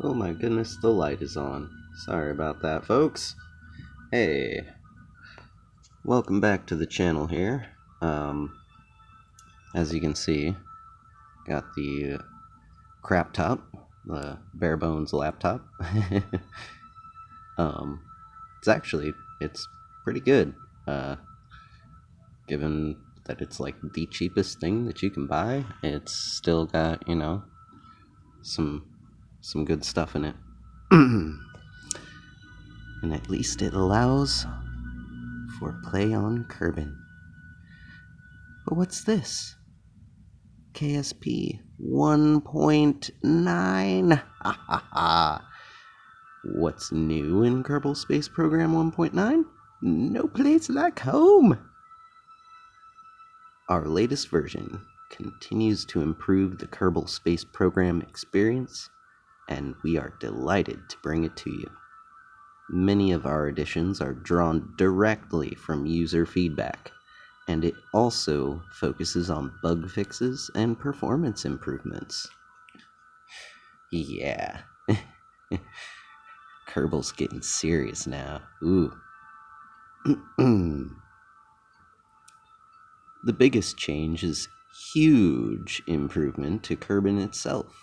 Oh my goodness, the light is on. Sorry about that, folks. Hey, welcome back to the channel here. As you can see, got the crap top, the bare bones laptop. um, it's pretty good, given that it's like the cheapest thing that you can buy. It's still got, some good stuff in it. And at least it allows for play on Kerbin. But what's this? KSP 1.9. Ha ha ha. What's new in Kerbal Space Program 1.9? No place like home. Our latest version continues to improve the Kerbal Space Program experience, and we are delighted to bring it to you. Many of our additions are drawn directly from user feedback, and it also focuses on bug fixes and performance improvements. Yeah. Kerbal's getting serious now. Ooh. The biggest change is huge improvement to Kerbin itself,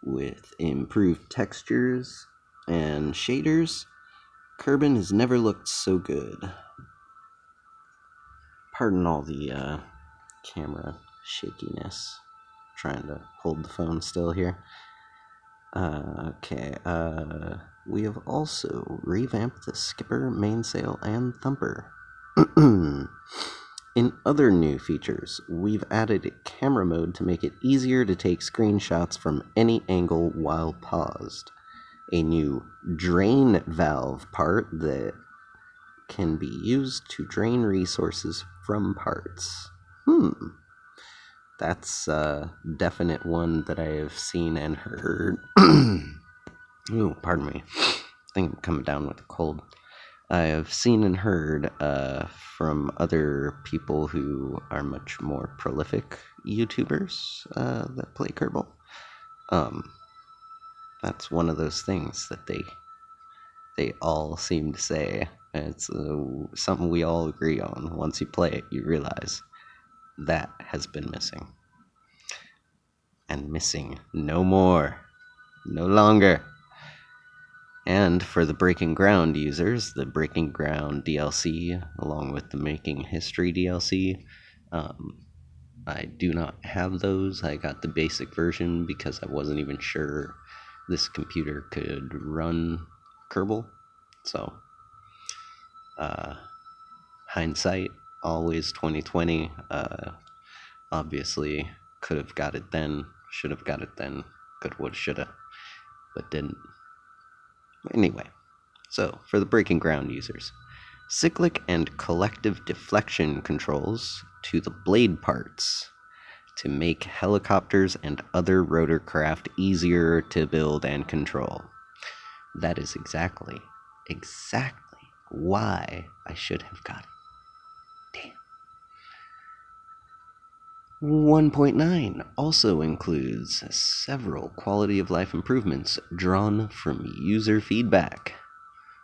with improved textures and shaders. Kerbin has never looked so good. Pardon all the camera shakiness. Trying to hold the phone still here. We have also revamped the skipper, mainsail, and thumper. In other new features, we've added a camera mode to make it easier to take screenshots from any angle while paused. A new drain valve part that can be used to drain resources from parts. That's a definite one that I have seen and heard. Ooh, pardon me. I think I'm coming down with a cold. I have seen and heard from other people who are much more prolific YouTubers that play Kerbal. That's one of those things that they all seem to say. It's something we all agree on. Once you play it, you realize that has been missing. And missing no more. No longer. And for the Breaking Ground users, the Breaking Ground DLC, along with the Making History DLC, I do not have those. I got the basic version because I wasn't even sure this computer could run Kerbal. So, hindsight, always 2020. Obviously, could have got it then, should have got it then, could, would, shoulda, but didn't. Anyway, so for the Breaking Ground users, cyclic and collective deflection controls to the blade parts to make helicopters and other rotorcraft easier to build and control. That is exactly why I should have got it. Damn. 1.9 also includes several quality of life improvements drawn from user feedback.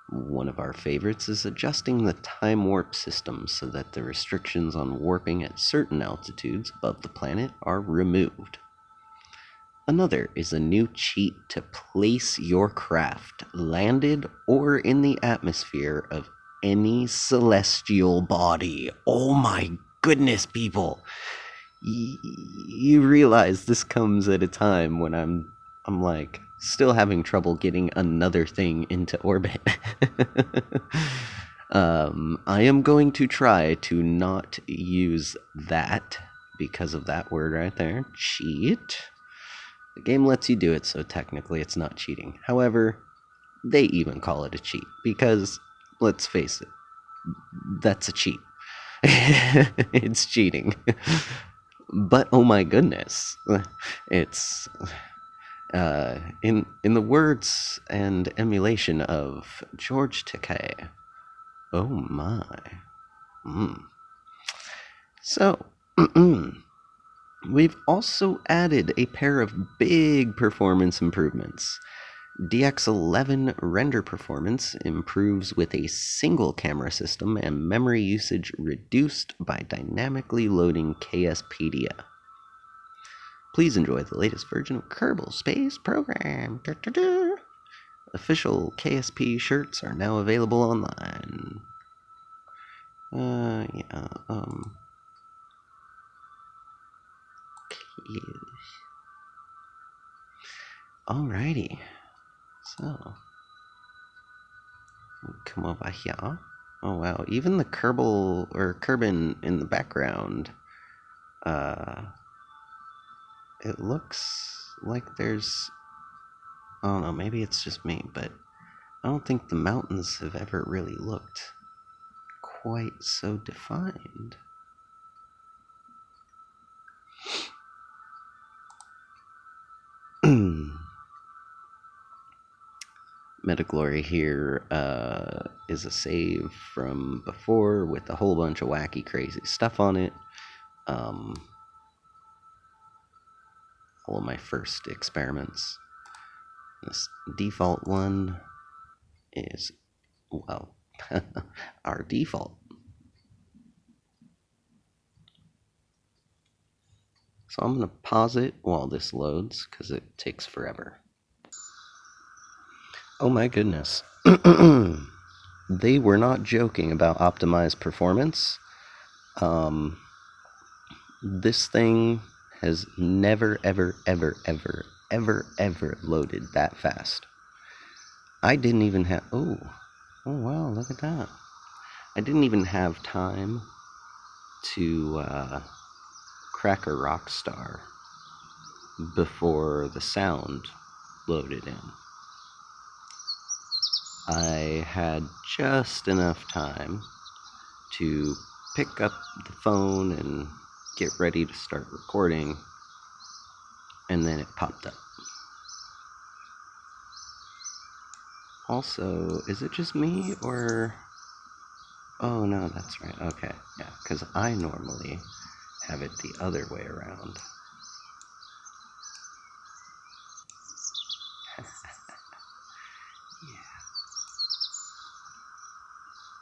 One of our favorites is adjusting the time warp system so that the restrictions on warping at certain altitudes above the planet are removed. Another is a new cheat to place your craft landed or in the atmosphere of any celestial body. Oh my goodness, people! You realize this comes at a time when I'm like still having trouble getting another thing into orbit. I am going to try to not use that because of that word right there, cheat. The game lets you do it, so technically it's not cheating. However, they even call it a cheat because, let's face it, that's a cheat. It's cheating. But oh my goodness, it's in the words and emulation of George Takei. Oh my. So, we've also added a pair of big performance improvements. DX11 render performance improves with a single camera system and memory usage reduced by dynamically loading KSpedia. Please enjoy the latest version of Kerbal Space Program. Official KSP shirts are now available online. Alrighty. So, come over here. Oh wow, even the Kerbin in the background, it looks like there's, I don't know, maybe it's just me, but I don't think the mountains have ever really looked quite so defined. Metaglory here is a save from before with a whole bunch of wacky, crazy stuff on it. All of my first experiments. This default one is, well, our default. So I'm going to pause it while this loads because it takes forever. Oh my goodness. They were not joking about optimized performance. This thing has never, ever, ever, ever, ever, ever loaded that fast. I didn't even have, oh wow, look at that. I didn't even have time to crack a rock star before the sound loaded in. I had just enough time to pick up the phone and get ready to start recording, and then it popped up. Also, is it just me, or... Oh, no, that's right. Okay, yeah, because I normally have it the other way around. Yeah.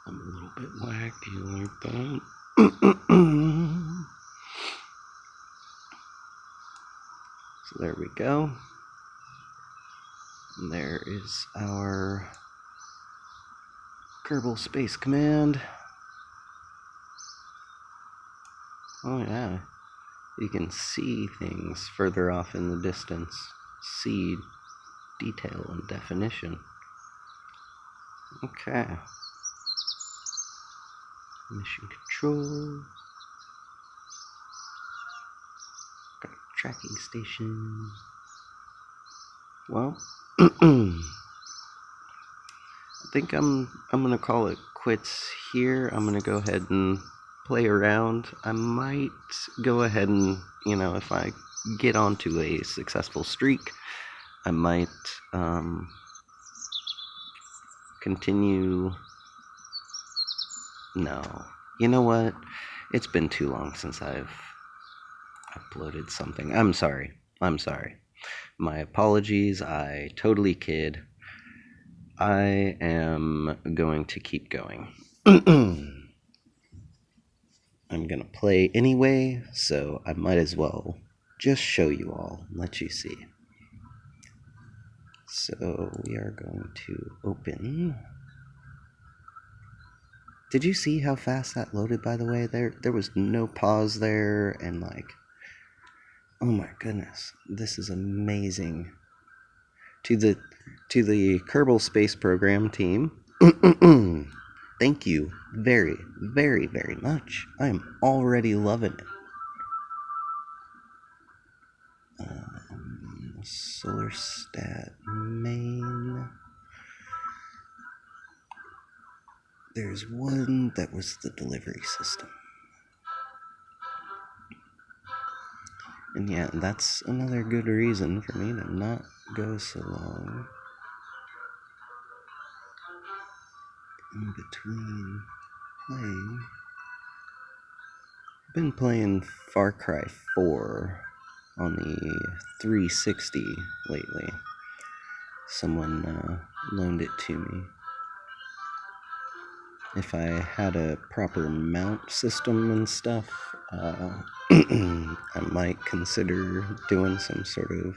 I'm a little bit wacky like that. So there we go. And there is our Kerbal Space Command. Oh yeah, you can see things further off in the distance. See detail and definition. Okay. Mission control. Got a tracking station. Well, I think I'm gonna call it quits here. I'm gonna go ahead and play around. I might go ahead and, if I get onto a successful streak, I might continue. No, you know what? It's been too long since I've uploaded something. I'm sorry. My apologies. I totally kid. I am going to keep going. I'm gonna play anyway, so I might as well just show you all, let you see. So we are going to open. Did you see how fast that loaded, by the way? There was no pause there, and oh my goodness, this is amazing. To the Kerbal Space Program team, thank you very, very, very much. I am already loving it. Solar Stat main. There's one that was the delivery system. And yeah, that's another good reason for me to not go so long in between playing. I've been playing Far Cry 4 on the 360 lately. someone loaned it to me. If I had a proper mount system and stuff, I might consider doing some sort of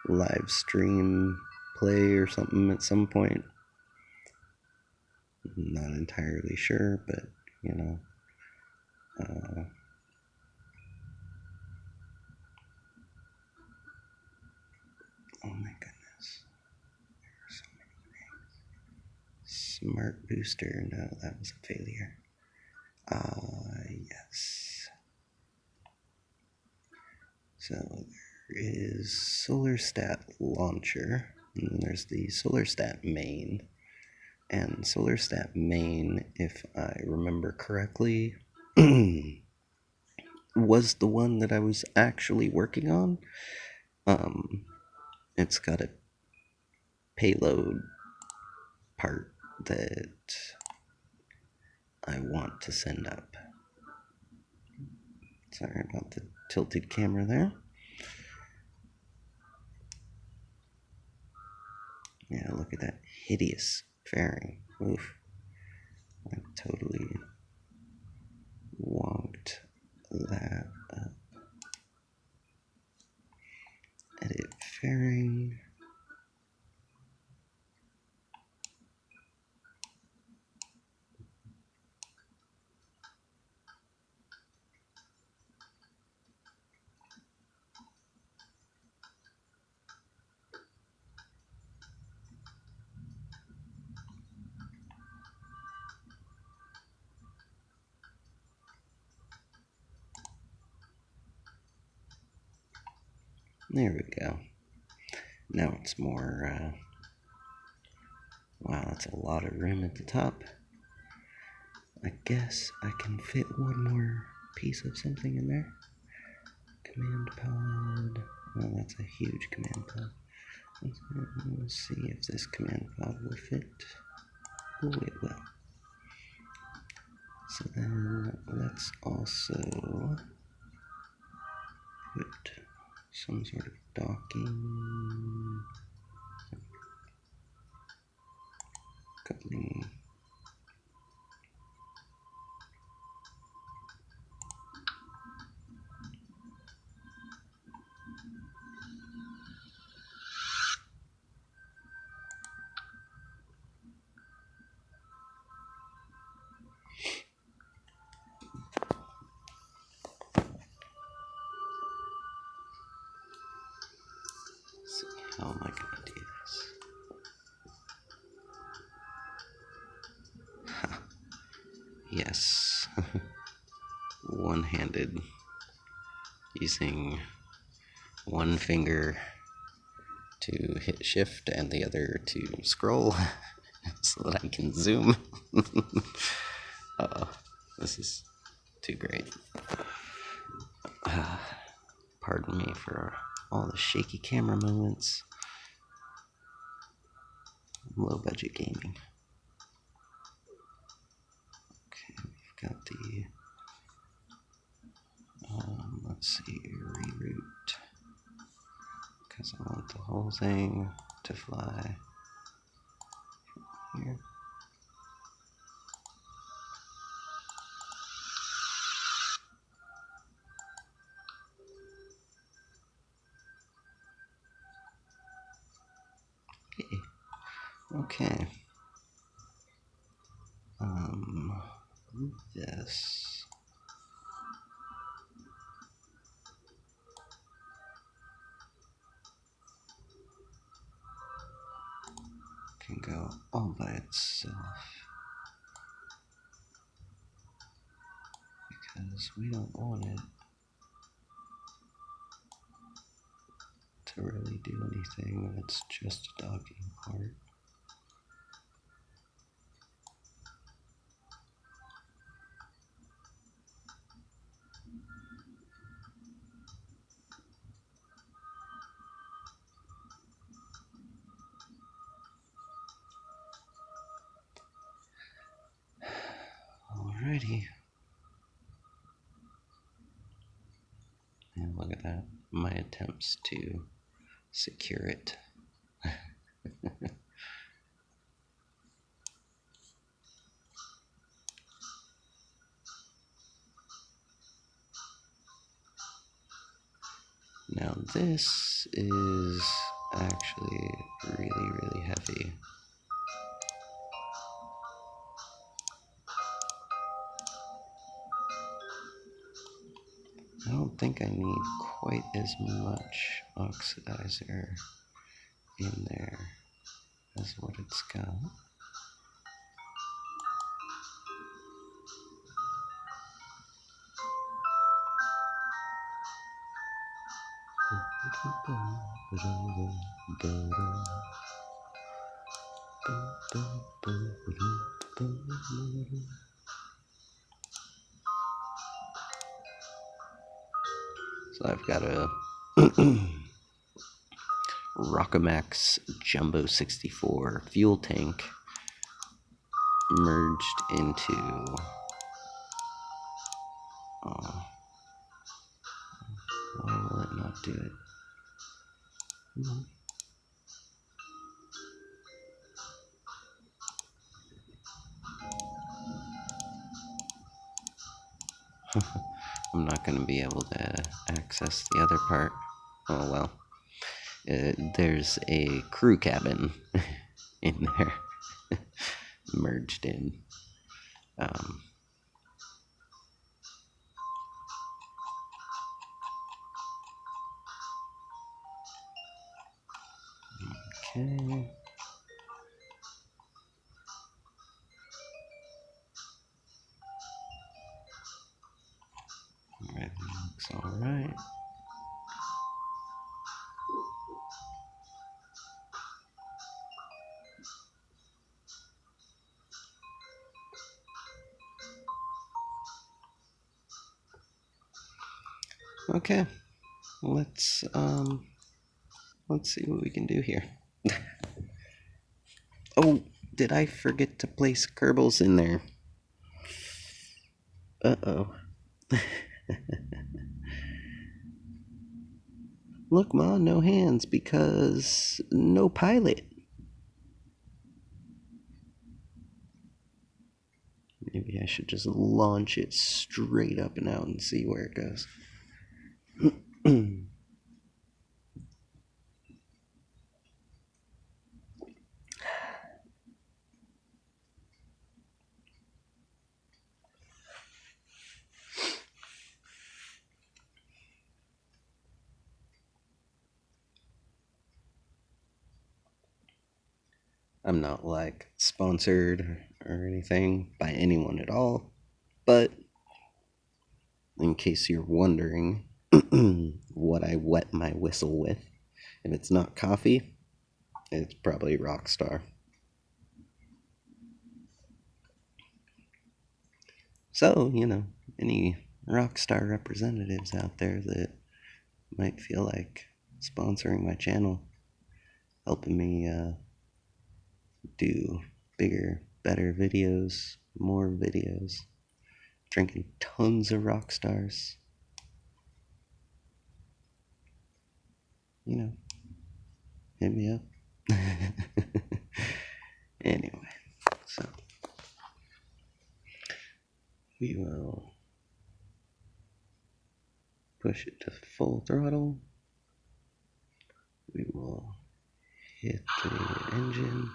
live stream play or something at some point. Not entirely sure, but you know. Oh my goodness. There are so many things. Smart booster. No, that was a failure. Yes. So there is SolarStat Launcher, and then there's the SolarStat Main. And SolarStat Main, if I remember correctly, was the one that I was actually working on. It's got a payload part that I want to send up. Sorry about the tilted camera there. Yeah, look at that hideous fairing. Oof. I totally wonked that up. Edit fairing. There we go. Now it's more, wow, that's a lot of room at the top. I guess I can fit one more piece of something in there. Command pod. Oh, that's a huge command pod. Let's see if this command pod will fit. Oh, it will. So then let's also put some sort of docking, coupling. How am I going to do this? Yes. One-handed. Using one finger to hit shift and the other to scroll so that I can zoom. Uh-oh. This is too great. Pardon me for all the shaky camera moments. Low budget gaming. Okay, we've got the let's see, reroute, because I want the whole thing to fly here. Okay. This. Can go all by itself. Because we don't want it to really do anything when it's just a docking part. Alrighty. And look at that. My attempts to secure it This is actually really, really heavy. I don't think I need quite as much oxidizer in there as what it's got. So I've got a Rockamax Jumbo 64 fuel tank merged into why will it not do it? I'm not going to be able to access the other part. Oh well. There's a crew cabin in there merged in. Okay. Everything looks all right. Okay, let's see what we can do here. Oh, did I forget to place Kerbals in there? Uh-oh. Look, Ma, no hands because no pilot. Maybe I should just launch it straight up and out and see where it goes. I'm not like sponsored or anything by anyone at all, but in case you're wondering what I wet my whistle with, if it's not coffee, it's probably Rockstar. So, any Rockstar representatives out there that might feel like sponsoring my channel, helping me do bigger, better videos, more videos, drinking tons of Rockstars, hit me up. Anyway, so we will push it to full throttle. We will hit the engine.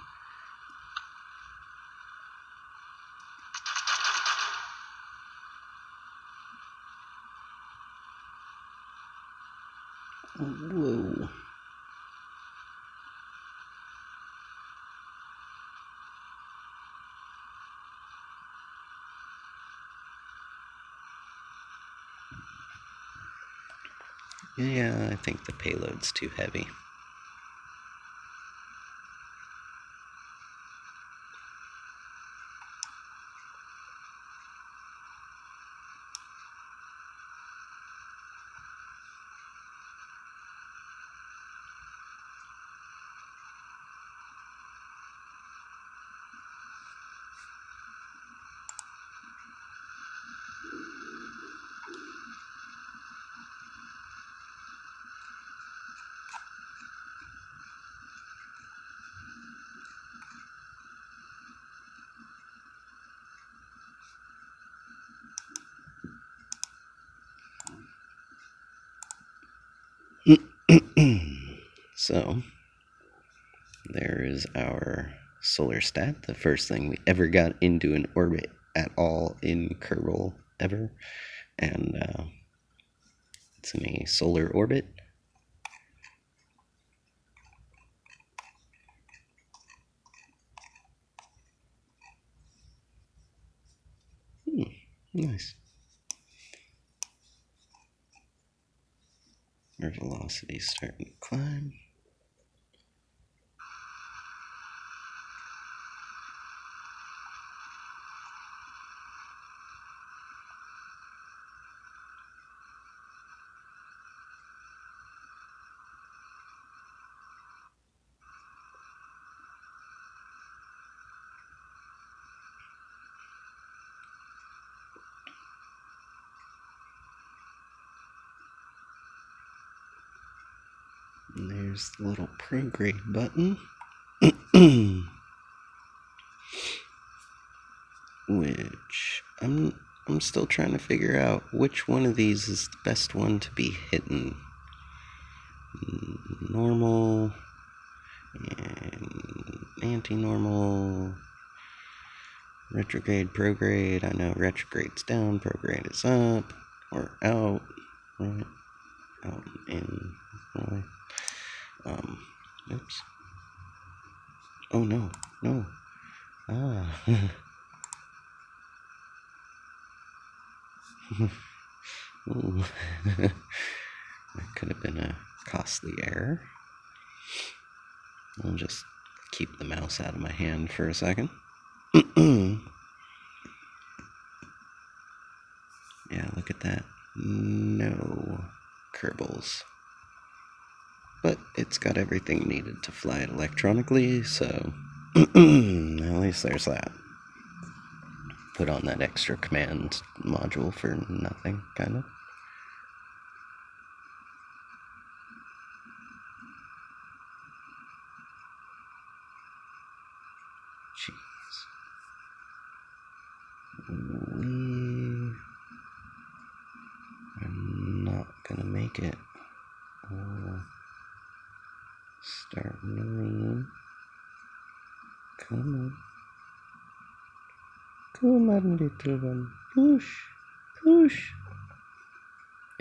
Whoa. Yeah, I think the payload's too heavy. So, there is our solar stat, the first thing we ever got into an orbit at all in Kerbal ever. And it's in a solar orbit. Nice. Our velocity's starting to climb. And there's the little prograde button. Which I'm still trying to figure out which one of these is the best one to be hitting. Normal and anti-normal, retrograde, prograde. I know retrograde's down, prograde is up, or out, right? Out in, really. Oops. Oh no, no. Ah. Ooh. That could have been a costly error. I'll just keep the mouse out of my hand for a second. Yeah, look at that. No Kerbals. But it's got everything needed to fly it electronically, so at least there's that. Put on that extra command module for nothing, kind of. Jeez. We are not gonna make it. Starting to lean. Come on. Come on, little one. Push. Push.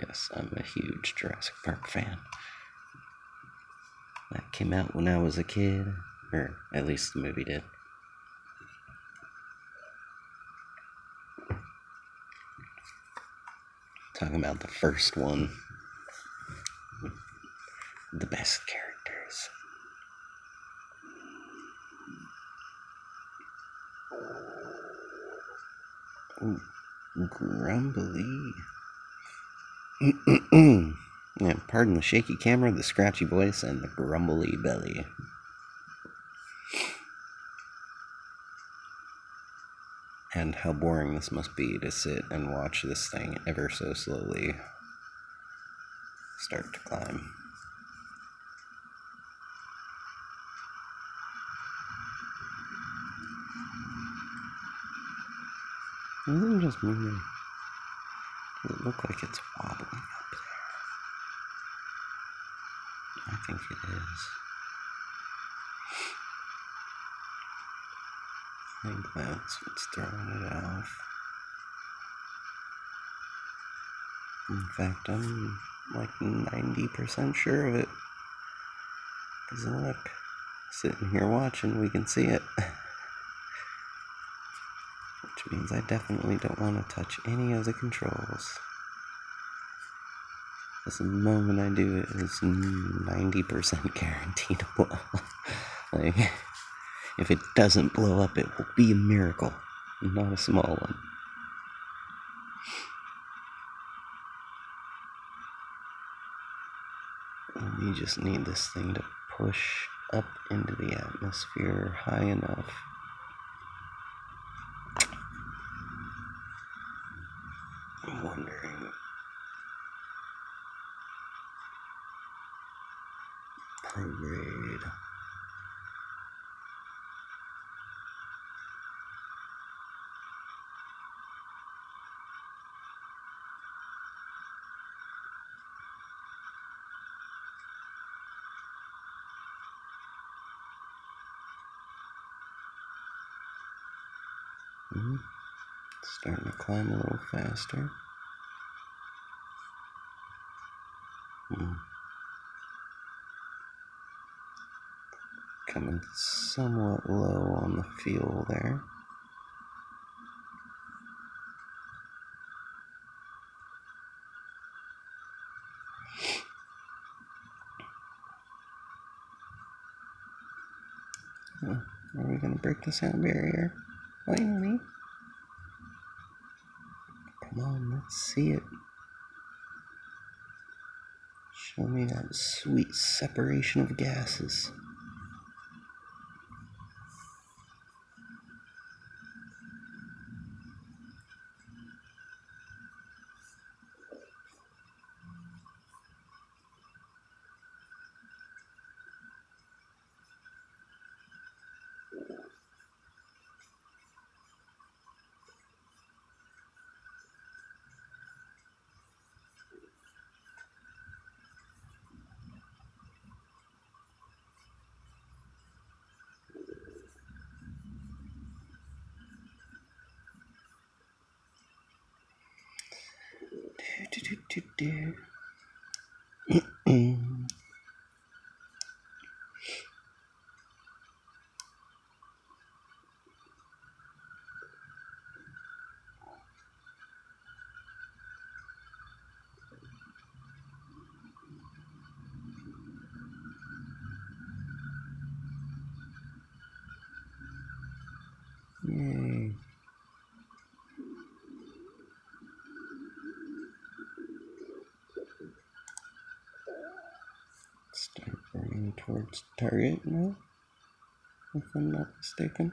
Yes, I'm a huge Jurassic Park fan. That came out when I was a kid. Or at least the movie did. Talking about the first one. The best characters. Ooh, grumbly. Yeah, pardon the shaky camera, the scratchy voice, and the grumbly belly. And how boring this must be to sit and watch this thing ever so slowly start to climb. Isn't it just moving? Does it look like it's wobbling up there? I think it is. I think that's what's throwing it off. In fact, I'm like 90% sure of it. Because look, sitting here watching, we can see it. Which means I definitely don't want to touch any of the controls. Because the moment I do it, it's 90% guaranteed to blow up. Like, if it doesn't blow up, it will be a miracle, not a small one. You just need this thing to push up into the atmosphere high enough. I'm wondering. Prograde. Starting to climb a little faster. Coming somewhat low on the fuel there. Are we gonna break the sound barrier? Finally. Come on, let's see it. Show me that sweet separation of gases. Yay. Start burning towards target now, if I'm not mistaken.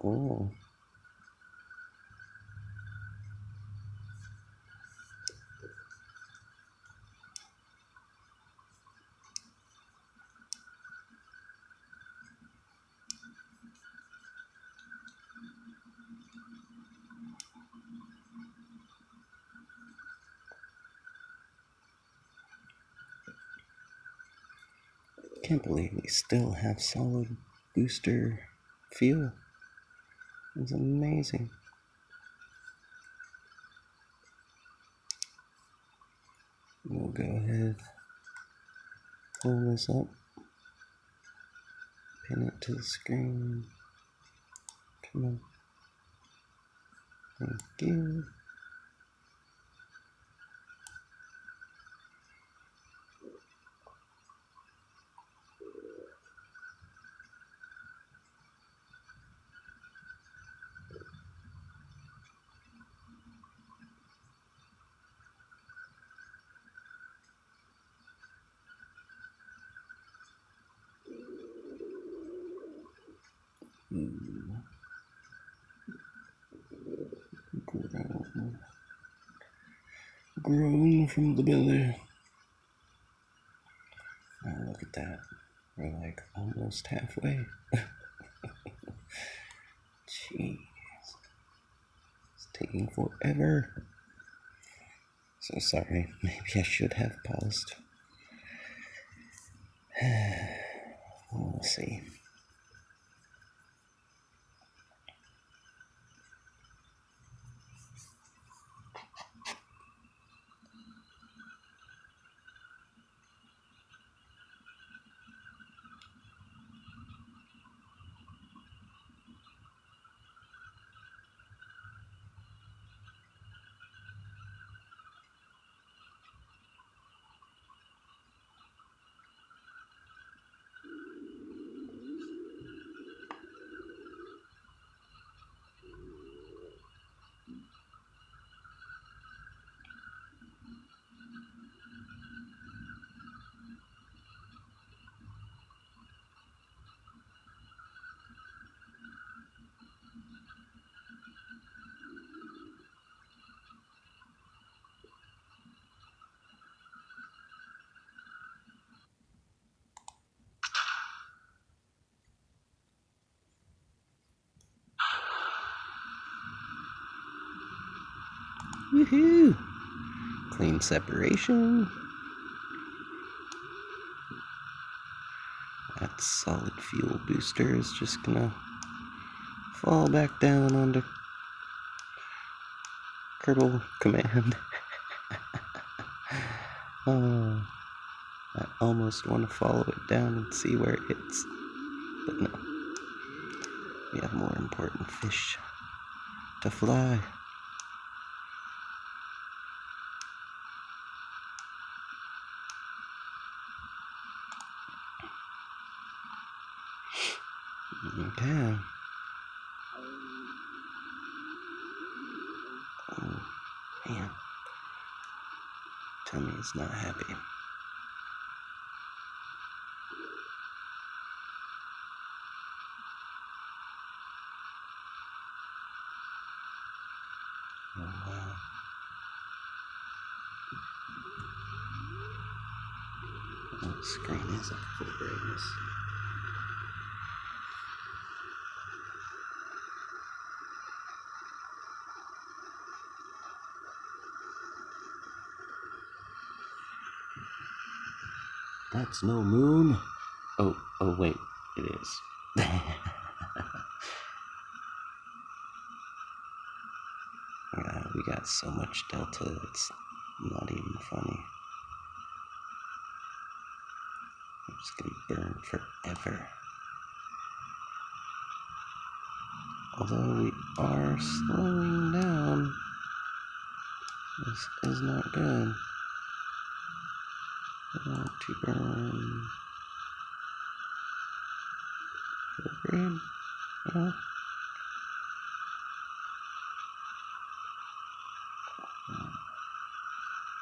Oh. Can't believe we still have solid booster fuel. It's amazing. We'll go ahead, pull this up, pin it to the screen. Come on. Thank you. Grown from the belly. Oh, look at that. We're like almost halfway. Jeez. It's taking forever. So sorry. Maybe I should have paused. We'll see. Woohoo! Clean separation. solid fuel booster is just gonna fall back down onto Kerbal Command. Oh, I almost want to follow it down and see where it hits, but no. We have more important fish to fly. Okay. Oh, man. Tummy is not happy. Oh, wow. Oh, the screen is at full brightness. That's no moon. Oh, wait, it is. Yeah, we got so much delta, it's not even funny. I'm just gonna burn forever. Although we are slowing down, this is not good. I want to burn full grade. Oh.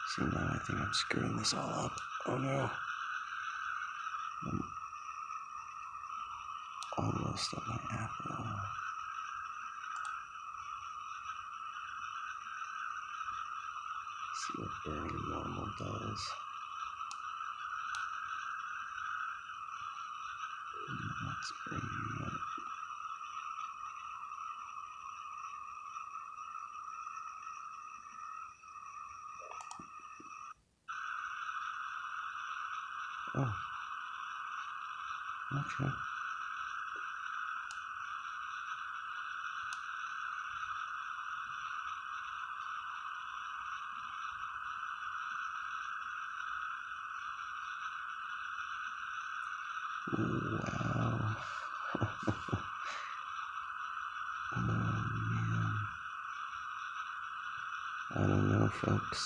See, now I think I'm screwing this all up. Oh no. I'm almost at my apple. See what burning normal does. Let's bring that. Oh. Okay. Wow. Oh man. I don't know, folks.